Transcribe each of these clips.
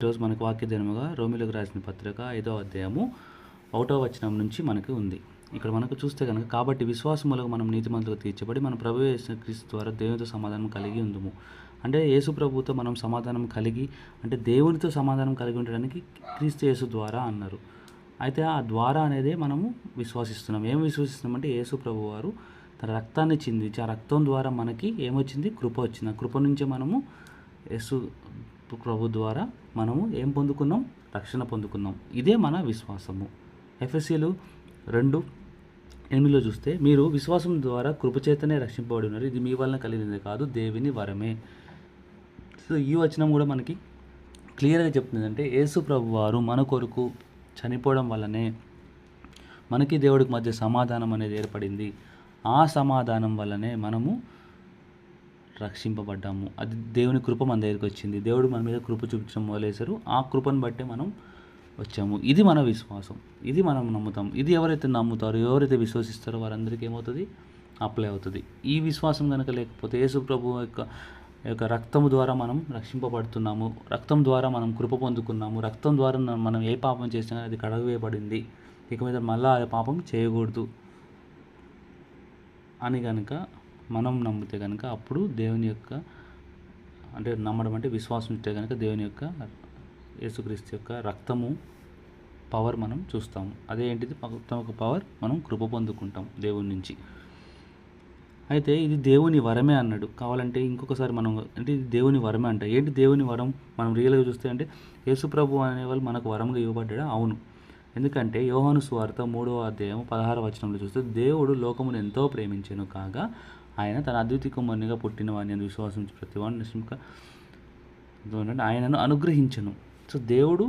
ఈరోజు మనకు వాక్యధ్యానముగా రోమీయులకు రాసిన పత్రిక 5వ అధ్యాయము 1వ వచనం నుంచి మనకి ఉంది. ఇక్కడ మనకు చూస్తే కనుక, కాబట్టి విశ్వాసం మూలంగా మనం నీతిమంతులుగా తీర్చబడి మన ప్రభువు యేసు క్రీస్తు ద్వారా దేవునితో సమాధానం కలిగి ఉందుము. అంటే యేసు ప్రభువుతో మనం సమాధానం కలిగి, అంటే దేవునితో సమాధానం కలిగి ఉండడానికి క్రీస్తు యేసు ద్వారా అన్నారు. అయితే ఆ ద్వారా అనేది మనము విశ్వసిస్తున్నాం. ఏం విశ్వసిస్తున్నామంటే, యేసు ప్రభు వారు తన రక్తాన్ని చిందించి, ఆ రక్తం ద్వారా మనకి ఏమొచ్చింది? కృప వచ్చింది. ఆ కృప నుంచే మనము యేసు ప్రభు ద్వారా మనము ఏం పొందుకున్నాం? రక్షణ పొందుకున్నాం. ఇదే మన విశ్వాసము. ఎఫెసీయులు 2:8 చూస్తే, మీరు విశ్వాసం ద్వారా కృపచేతనే రక్షింపబడి ఉన్నారు, ఇది మీ వలన కలిగినది కాదు, దేవుని వరమే. సో ఈ వచనం కూడా మనకి క్లియర్గా చెప్తుంది. అంటే యేసు ప్రభు వారు మన కొరకు చనిపోవడం వల్లనే మనకి దేవుడికి మధ్య సమాధానం అనేది ఏర్పడింది. ఆ సమాధానం వల్లనే మనము రక్షింపబడ్డాము. అది దేవుని కృప మన దగ్గరికి వచ్చింది. దేవుడు మన మీద కృప చూపించడం మొదలేశారు. ఆ కృపను బట్టే మనం వచ్చాము. ఇది మన విశ్వాసం. ఇది మనం నమ్ముతాం. ఇది ఎవరైతే నమ్ముతారో, ఎవరైతే విశ్వసిస్తారో వారందరికీ ఏమవుతుంది? అప్లై అవుతుంది. ఈ విశ్వాసం కనుక లేకపోతే, యేసు ప్రభు యొక్క రక్తము ద్వారా మనం రక్షింపబడుతున్నాము, రక్తం ద్వారా మనం కృప పొందుకున్నాము, రక్తం ద్వారా మనం ఏ పాపం చేసినా అది కడగవేయబడింది, ఇక మీద మళ్ళీ ఆ పాపం చేయకూడదు అని కనుక మనం నమ్మితే కనుక, అప్పుడు దేవుని యొక్క, అంటే నమ్మడం అంటే విశ్వాసం ఇస్తే కనుక దేవుని యొక్క, యేసుక్రీస్తు యొక్క రక్తము పవర్ మనం చూస్తాము. అదేంటిది? రక్తం యొక్క పవర్, మనం కృప పొందుకుంటాం దేవుని నుంచి. అయితే ఇది దేవుని వరమే అన్నాడు. కావాలంటే ఇంకొకసారి మనం, అంటే ఇది దేవుని వరమే అంట. ఏంటి దేవుని వరం? మనం రియల్గా చూస్తే అంటే యేసు ప్రభు అనేవాళ్ళు మనకు వరంగా ఇవ్వబడ్డా? అవును. ఎందుకంటే యోహాను సువార్త 3వ అధ్యాయం 16వ వచనంలో చూస్తే, దేవుడు లోకమును ఎంతో ప్రేమించెను కాగా ఆయన తన అద్వితీయ కుమారునిగా పుట్టిన వాని యందు విశ్వాసించు ప్రతివాడు నశింపక ఆయనను అనుగ్రహించను. సో దేవుడు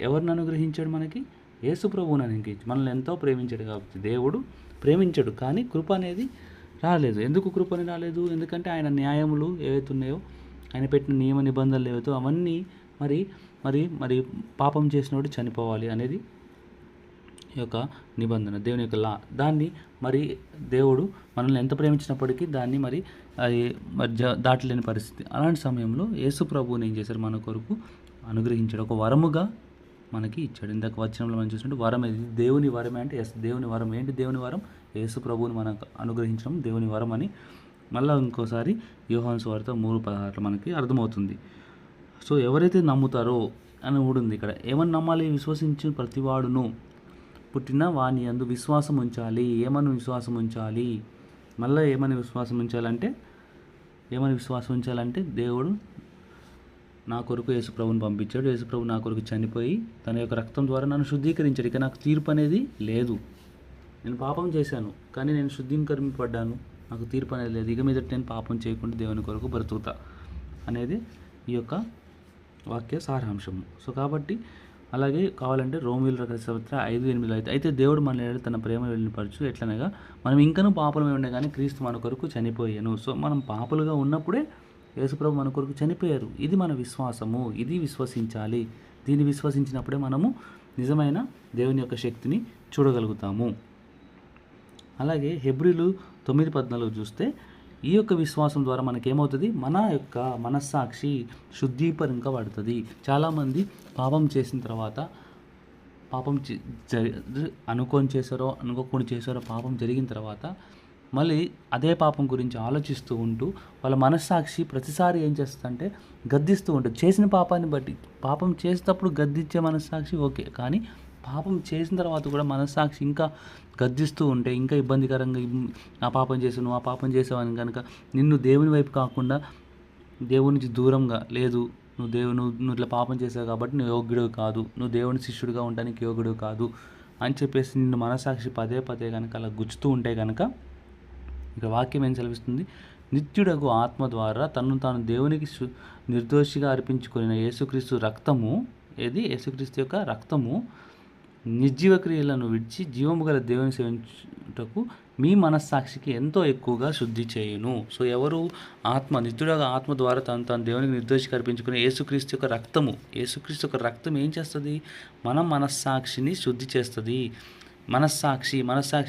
ఎవరిని అనుగ్రహించాడు? మనకి యేసు ప్రభువుని అనుగ్రహించి మనల్ని ఎంతో ప్రేమించాడు. కాబట్టి దేవుడు ప్రేమించాడు, కానీ కృప అనేది రాలేదు. ఎందుకు కృప అని రాలేదు? ఎందుకంటే ఆయన న్యాయములు ఏవైతే ఉన్నాయో, ఆయన పెట్టిన నియమ నిబంధనలు ఏవైతే అవన్నీ మరి మరి మరి పాపం చేసినోడు చనిపోవాలి అనేది ఈ యొక్క నిబంధన, దేవుని యొక్క లా. దాన్ని మరి దేవుడు మనల్ని ఎంత ప్రేమించినప్పటికీ దాన్ని మరి అది దాటలేని పరిస్థితి. అలాంటి సమయంలో యేసు ప్రభువుని ఏం చేశారు? మన కొరకు అనుగ్రహించాడు, ఒక వరముగా మనకి ఇచ్చాడు. ఇందాక వచనంలో మనం చూసినట్టు వరం ఇది దేవుని వరమే. అంటే దేవుని వరం. ఏంటి దేవుని వరం? యేసు ప్రభువుని మనకు అనుగ్రహించడం దేవుని వరం అని మళ్ళీ ఇంకోసారి యోహాను సువార్త 3:16 మనకి అర్థమవుతుంది. సో ఎవరైతే నమ్ముతారో అని కూడా ఉంది ఇక్కడ. ఏమని నమ్మాలి? విశ్వసించిన ప్రతివాడును పుట్టిన వాని యందు విశ్వాసం ఉంచాలి. ఏమని విశ్వాసం ఉంచాలి? మళ్ళీ ఏమని విశ్వాసం ఉంచాలంటే దేవుడు నా కొరకు యేసు ప్రభువుని పంపించాడు. యేసు ప్రభు నా కొరకు చనిపోయి తన యొక్క రక్తం ద్వారా నన్ను శుద్ధీకరించాడు. ఇక నాకు తీర్పు అనేది లేదు. నేను పాపం చేశాను, కానీ నేను శుద్ధీకరింపబడ్డాను. నాకు తీర్పు అనేది లేదు. ఇక మీద నేను పాపం చేయకుండా దేవుని కొరకు బ్రతుకుతా అనేది ఈ యొక్క వాక్య సారాంశము. సో కాబట్టి అలాగే కావాలంటే రోమీయులకు రాసిన పత్రిక 5:8 అయితే దేవుడు మనల్ని తన ప్రేమ వెల్లడిపరచు ఎట్లనగా, మనం ఇంకనూ పాపలమే ఉండే కానీ క్రీస్తు మన కొరకు చనిపోయాను. సో మనం పాపలుగా ఉన్నప్పుడే యేసుప్రభు మన కొరకు చనిపోయారు. ఇది మన విశ్వాసము. ఇది విశ్వసించాలి. దీన్ని విశ్వసించినప్పుడే మనము నిజమైన దేవుని యొక్క శక్తిని చూడగలుగుతాము. అలాగే హెబ్రీలు 9:14 చూస్తే, ఈ యొక్క విశ్వాసం ద్వారా మనకేమవుతుంది? మన యొక్క మనస్సాక్షి శుద్ధీకరింపబడుతుంది. చాలామంది పాపం చేసిన తర్వాత, పాపం అనుకోకుండా చేశారో పాపం జరిగిన తర్వాత మళ్ళీ అదే పాపం గురించి ఆలోచిస్తూ ఉంటూ వాళ్ళ మనస్సాక్షి ప్రతిసారి ఏం చేస్తుందంటే గద్దిస్తూ ఉంటుంది. చేసిన పాపాన్ని బట్టి. పాపం చేసేటప్పుడు గద్దించే మనస్సాక్షి ఓకే, కానీ పాపం చేసిన తర్వాత కూడా మనస్సాక్షి ఇంకా గద్దిస్తూ ఉంటే, ఇంకా ఇబ్బందికరంగా ఆ పాపం చేసావు, నువ్వు ఆ పాపం చేసావని కనుక నిన్ను దేవుని వైపు కాకుండా దేవుని నుంచి దూరంగా, లేదు నువ్వు ఇట్లా పాపం చేసావు కాబట్టి నువ్వు యోగ్యుడు కాదు, నువ్వు దేవుని శిష్యుడిగా ఉండడానికి యోగ్యుడు కాదు అని చెప్పేసి నిన్ను మనస్సాక్షి పదే పదే కనుక అలా గుచ్చుతూ ఉంటే కనుక, ఇక వాక్యం ఏం సెలవిస్తుంది? నిత్యుడగు ఆత్మ ద్వారా తనను తాను దేవునికి నిర్దోషిగా అర్పించుకున్న యేసుక్రీస్తు రక్తము, యేసుక్రీస్తు యొక్క రక్తము నిర్జీవ క్రియలను విడిచి జీవము గల దేవుని సేవించుటకు మీ మనస్సాక్షికి ఎంతో ఎక్కువగా శుద్ధి చేయును. సో ఎవరు? నిత్యుడగా ఆత్మ ద్వారా తను దేవునికి నిర్దోషిగా అర్పించుకునే యేసుక్రీస్తు యొక్క రక్తము. యేసుక్రీస్తు యొక్క రక్తం ఏం చేస్తుంది? మన మనస్సాక్షిని శుద్ధి చేస్తుంది. మనస్సాక్షి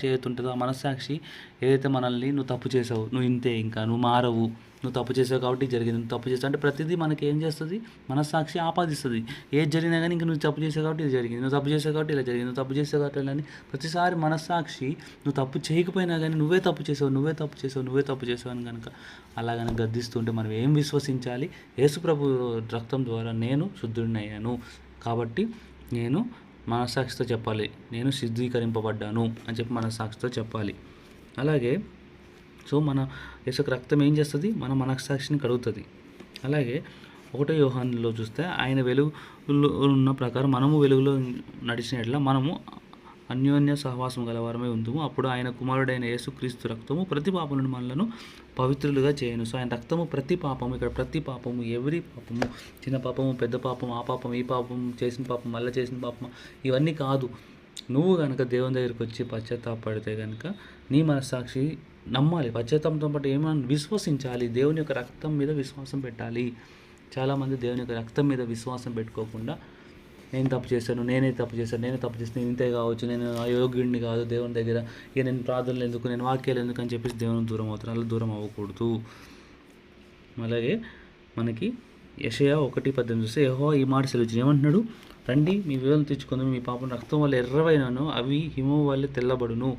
ఏదైతే ఉంటుందో, ఆ మనస్సాక్షి ఏదైతే మనల్ని నువ్వు తప్పు చేసావు, నువ్వు ఇంతే, ఇంకా నువ్వు మారవు, నువ్వు తప్పు చేసావు కాబట్టి జరిగింది, నువ్వు తప్పు చేసావు అంటే ప్రతిదీ మనకి ఏం చేస్తుంది, మనస్సాక్షి ఆపాదిస్తుంది. ఏది జరిగినా కానీ ఇంక నువ్వు తప్పు చేసావు కాబట్టి ఇది జరిగింది, నువ్వు తప్పు చేసావు కాబట్టి ఇలా జరిగింది, నువ్వు తప్పు చేసావు కాబట్టి ఇలా అని ప్రతిసారి మనస్సాక్షి నువ్వు తప్పు చేయకపోయినా కానీ నువ్వే తప్పు చేసావు అని కనుక అలాగని గద్దిస్తుంటే మనం ఏం విశ్వసించాలి? యేసుప్రభు రక్తం ద్వారా నేను శుద్ధుడినయ్యాను కాబట్టి నేను మనస్సాక్షితో చెప్పాలి, నేను శుద్ధీకరింపబడ్డాను అని చెప్పి మనస్సాక్షితో చెప్పాలి. అలాగే సో మన యేసుకు రక్తం ఏం చేస్తుంది, మన మనస్సాక్షిని కడుగుతుంది. అలాగే 1 యోహానులో చూస్తే ఆయన వెలుగులో ఉన్న ప్రకారం మనము వెలుగులో నడిచినట్లా మనము అన్యోన్య సహవాసం గలవారమై ఉందుము. అప్పుడు ఆయన కుమారుడైన యేసుక్రీస్తు రక్తము ప్రతి పాపం నుండి మనలను పవిత్రులుగా చేయను. సో ఆయన రక్తము ప్రతి పాపము, ఇక్కడ ప్రతి పాపము, ఎవరి పాపము, చిన్న పాపము, పెద్ద పాపం, ఆ పాపం, ఈ పాపం, చేసిన పాపం, మళ్ళీ చేసిన పాపం, ఇవన్నీ కాదు. నువ్వు కనుక దేవుని దగ్గరికి వచ్చి పశ్చాత్తాపడితే కనుక నీ మనస్సాక్షి నమ్మాలి. పశ్చాత్తాపంతో పాటు ఏమన్నా విశ్వసించాలి, దేవుని యొక్క రక్తం మీద విశ్వాసం పెట్టాలి. చాలామంది దేవుని యొక్క రక్తం మీద విశ్వాసం పెట్టుకోకుండా నేను తప్పు చేశాను, నేనే తప్పు చేస్తే ఇంతే కావచ్చు, నేను అయోగ్యుడిని కాదు దేవుని దగ్గర, ఇక నేను ప్రార్థనలు ఎందుకు, నేను వాక్యాలు ఎందుకు అని చెప్పేసి దేవుని దూరం అవుతాను. అలా దూరం అవ్వకూడదు. అలాగే మనకి యెషయా 1:18 చూస్తే యెహోవా ఈ మాట సెలవిచ్చును, ఏమంటున్నాడు, రండి మీ విలువలను తెచ్చుకుందాం, మీ పాపం రక్తం వల్ల ఎర్రవైనను అవి హిమం వల్ల తెల్లబడును,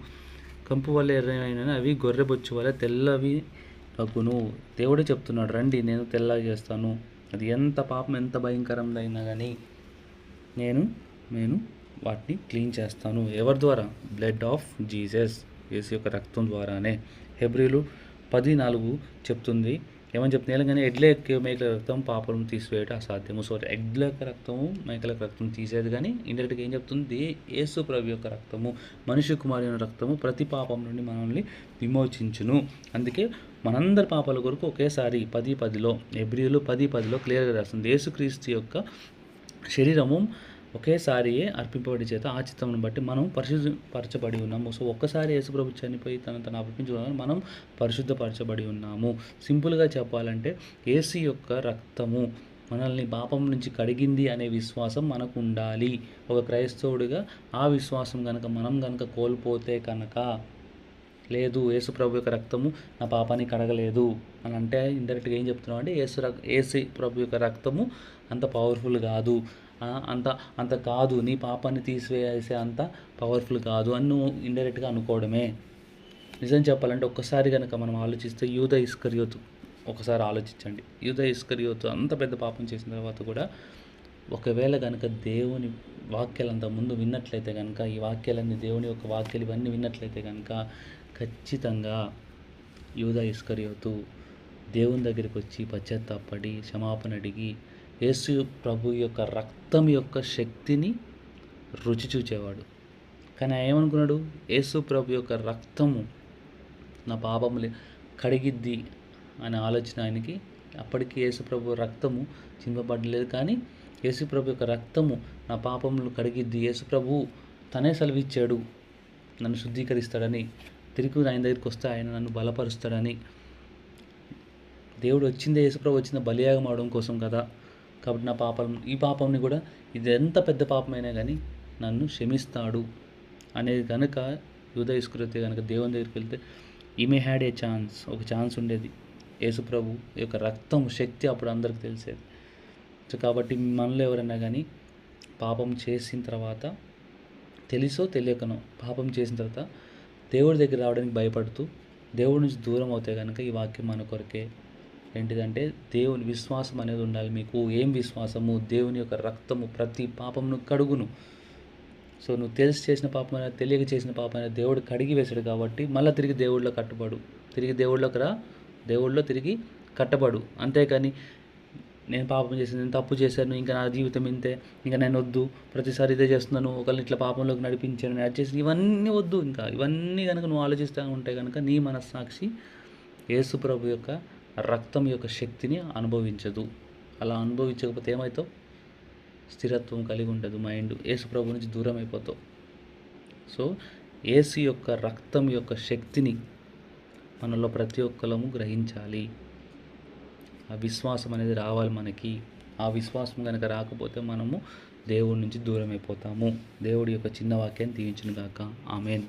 కంపు వల్ల ఎర్రవైనను అవి గొర్రెబొచ్చు వల్ల తెల్లవి రగును. దేవుడే చెప్తున్నాడు, రండి నేను తెల్లగా చేస్తాను. అది ఎంత పాపం ఎంత భయంకరందైనా కానీ నేను వాటిని క్లీన్ చేస్తాను. ఎవరి ద్వారా? బ్లడ్ ఆఫ్ జీసస్, యేసు యొక్క రక్తం ద్వారానే. హెబ్రీలు 10:4 చెప్తుంది, ఏమని చెప్తుంది, ఎలాగని ఎడ్ల మేకల రక్తం పాపం తీసివేయడం అసాధ్యము. సో ఎడ్ల యొక్క రక్తము మేకల రక్తం తీసేది, కానీ ఇండైరెక్ట్గా ఏం చెప్తుంది, యేసు ప్రభు యొక్క రక్తము, మనిషి కుమారు యొక్క రక్తము ప్రతి పాపం నుండి మనల్ని విమోచించును. అందుకే మనందరి పాపాల కొరకు ఒకేసారి 10:10 హెబ్రీలు 10:10 క్లియర్గా రాస్తుంది, యేసుక్రీస్తు యొక్క శరీరము ఒకేసారియే అర్పింపబడి చేత ఆ చిత్తమును బట్టి మనం పరిశుద్ధపరచబడి ఉన్నాము. సో ఒక్కసారి యేసుప్రభు చనిపోయి తను అర్పించుకున్నాము, మనం పరిశుద్ధపరచబడి ఉన్నాము. సింపుల్గా చెప్పాలంటే యేసు యొక్క రక్తము మనల్ని పాపం నుంచి కడిగింది అనే విశ్వాసం మనకు ఉండాలి. ఒక క్రైస్తవుడిగా ఆ విశ్వాసం మనం కనుక కోల్పోతే కనుక, లేదు యేసుప్రభు యొక్క రక్తము నా పాపాన్ని కడగలేదు అని అంటే ఇండైరెక్ట్గా ఏం చెప్తున్నావు అంటే యేసు ప్రభు యొక్క రక్తము అంత పవర్ఫుల్ కాదు, అంత కాదు, నీ పాపాన్ని తీసివేసే అంత పవర్ఫుల్ కాదు అని నువ్వు ఇండైరెక్ట్గా అనుకోవడమే. నిజం చెప్పాలంటే ఒక్కసారి కనుక మనం ఆలోచిస్తే యూద ఇస్కరియోతు ఒకసారి ఆలోచించండి. యూద ఇస్కరియోతు అంత పెద్ద పాపం చేసిన తర్వాత కూడా ఒకవేళ కనుక దేవుని వాక్యాలంత ముందు విన్నట్లయితే కనుక, ఈ వాక్యాలన్నీ దేవుని యొక్క వాక్యాలు ఇవన్నీ విన్నట్లయితే కనుక ఖచ్చితంగా యూద ఇస్కరియోతు దేవుని దగ్గరికి వచ్చి పశ్చాత్తాపడి క్షమాపణ అడిగి యేసు ప్రభు యొక్క రక్తం యొక్క శక్తిని రుచి చూచేవాడు. కానీ ఆయన ఏమనుకున్నాడు, యేసు ప్రభు యొక్క రక్తము నా పాపములు కడిగిద్ది అనే ఆలోచన ఆయనకి. అప్పటికి యేసు ప్రభు రక్తము చింపబడలేదు, కానీ యేసు ప్రభు యొక్క రక్తము నా పాపములు కడిగిద్ది, యేసు ప్రభు తనే సెలవిచ్చాడు నన్ను శుద్ధీకరిస్తాడని, తిరిగి ఆయన దగ్గరికి వస్తే ఆయన నన్ను బలపరుస్తాడని. దేవుడు వచ్చిందే, యేసుప్రభు వచ్చింది బలియాగం అవడం కోసం కదా, కాబట్టి నా ఈ పాపంని కూడా, ఇది ఎంత పెద్ద పాపమైనా కానీ నన్ను క్షమిస్తాడు అనేది కనుక యూద ఇస్కరియోతు కనుక దేవుని దగ్గరికి వెళ్తే ఈమె హ్యాడ్ ఏ ఛాన్స్, ఒక ఛాన్స్ ఉండేది. యేసుప్రభు యొక్క రక్తం శక్తి అప్పుడు అందరికి తెలిసేది. సో కాబట్టి మనలో ఎవరైనా కానీ పాపం చేసిన తర్వాత, తెలుసో తెలియకనో పాపం చేసిన తర్వాత దేవుడి దగ్గర రావడానికి భయపడుతూ దేవుడి నుంచి దూరం అవుతే కనుక ఈ వాక్యం మన కొరకే. ఏంటిదంటే దేవుని విశ్వాసం అనేది ఉండాలి మీకు. ఏం విశ్వాసము? దేవుని యొక్క రక్తము ప్రతి పాపమును కడుగును. సో నువ్వు తెలిసి చేసిన పాపమైనా తెలియక చేసిన పాపమైనా దేవుడు కడిగి వేశాడు కాబట్టి మళ్ళీ తిరిగి దేవుళ్ళో కట్టుబడు, తిరిగి దేవుళ్ళలోకి రా, దేవుళ్ళో తిరిగి కట్టబడు. అంతేకాని నేను పాపం చేశాను, నేను తప్పు చేశాను, ఇంకా నా జీవితం ఇంతే, ఇంకా నేను వద్దు, ప్రతిసారి ఇదే చేస్తున్నాను, ఒకళ్ళని ఇట్లా పాపంలోకి నడిపించాను, నేను అది చేసి, ఇవన్నీ వద్దు. ఇంకా ఇవన్నీ కనుక నువ్వు ఆలోచిస్తూ ఉంటే కనుక నీ మనస్సాక్షి యేసు ప్రభు యొక్క రక్తం యొక్క శక్తిని అనుభవించదు. అలా అనుభవించకపోతే ఏమవుతావు? స్థిరత్వం కలిగి ఉండదు మైండ్, యేసు ప్రభు నుంచి దూరం అయిపోతావు. సో యేసు యొక్క రక్తం యొక్క శక్తిని మనలో ప్రతి ఒక్కరము గ్రహించాలి. ఆ విశ్వాసం అనేది రావాలి మనకి. ఆ విశ్వాసం కనుక రాకపోతే మనము దేవుడి నుంచి దూరం అయిపోతాము. దేవుడి యొక్క చిన్న వాక్యాన్ని దీవించును గాక. ఆమేన్.